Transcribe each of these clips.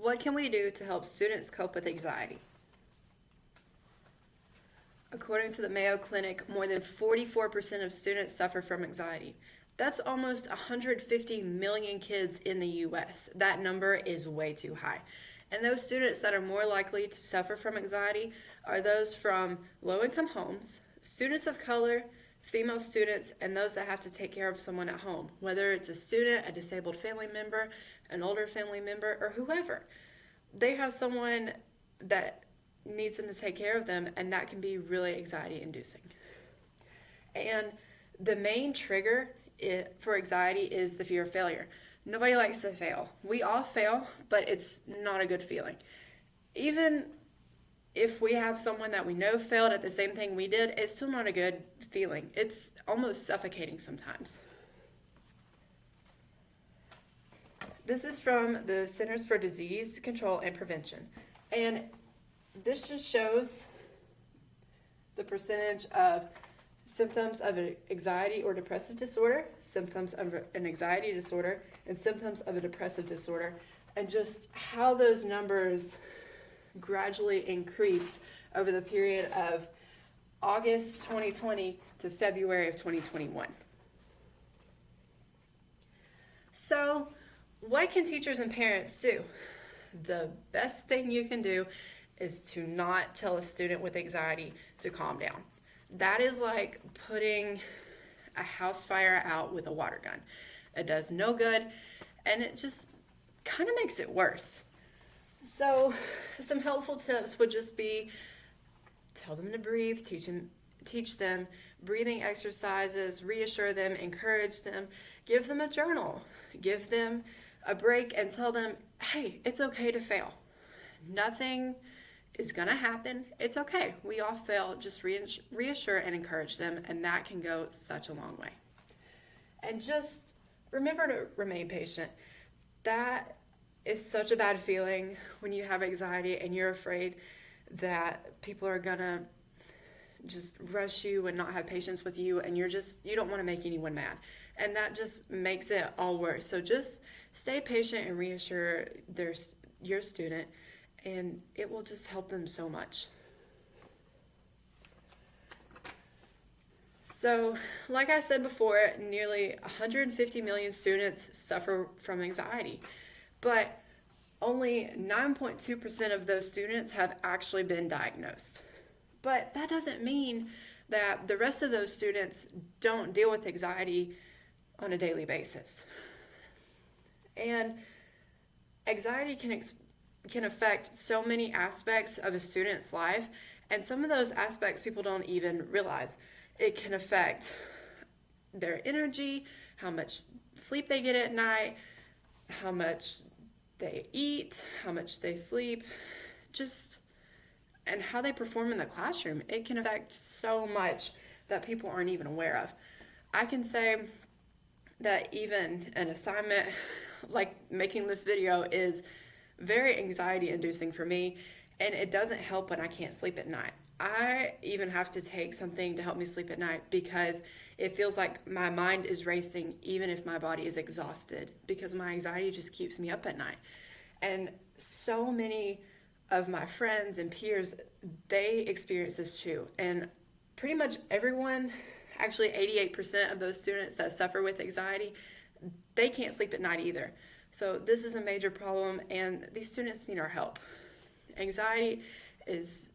What can we do to help students cope with anxiety? According to the Mayo Clinic, more than 44% of students suffer from anxiety. That's almost 150 million kids in the US. That number is way too high. And those students that are more likely to suffer from anxiety are those from low-income homes, students of color, female students, and those that have to take care of someone at home, whether it's a student, a disabled family member, an older family member, or whoever. They have someone that needs them to take care of them, and that can be really anxiety inducing. And the main trigger for anxiety is the fear of failure. Nobody likes to fail. We all fail, but it's not a good feeling. Even if we have someone that we know failed at the same thing we did, it's still not a good feeling. It's almost suffocating sometimes. This is from the Centers for Disease Control and Prevention. And this just shows the percentage of symptoms of an anxiety or depressive disorder, symptoms of an anxiety disorder, and symptoms of a depressive disorder, and just how those numbers gradually increase over the period of August 2020 to February of 2021. So, what can teachers and parents do? The best thing you can do is to not tell a student with anxiety to calm down. That is like putting a house fire out with a water gun. It does no good, and it just kind of makes it worse. So some helpful tips would just be tell them to breathe, teach them breathing exercises, reassure them, encourage them, give them a journal, give them a break, and tell them, hey, it's okay to fail. Nothing is going to happen. It's okay. We all fail. Just reassure and encourage them, and that can go such a long way. And just remember to remain patient. That is such a bad feeling when you have anxiety and you're afraid that people are going to just rush you and not have patience with you, and you don't want to make anyone mad. And that just makes it all worse. So just stay patient and reassure your student, and it will just help them so much. So, like I said before, nearly 150 million students suffer from anxiety, but only 9.2% of those students have actually been diagnosed. But that doesn't mean that the rest of those students don't deal with anxiety on a daily basis. And anxiety can affect so many aspects of a student's life, and some of those aspects people don't even realize. It can affect their energy, how much sleep they get at night, how much they eat, how much they sleep, and how they perform in the classroom. It can affect so much that people aren't even aware of. I can say that even an assignment like making this video is very anxiety inducing for me, and it doesn't help when I can't sleep at night. I even have to take something to help me sleep at night because it feels like my mind is racing even if my body is exhausted, because my anxiety just keeps me up at night. And so many of my friends and peers, they experience this too. And pretty much everyone, actually 88% of those students that suffer with anxiety, they can't sleep at night either. So this is a major problem, and these students need our help. Anxiety is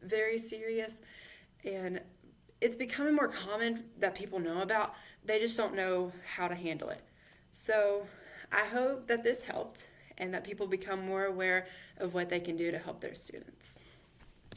very serious, and it's becoming more common that people know about. They just don't know how to handle it. So I hope that this helped and that people become more aware of what they can do to help their students.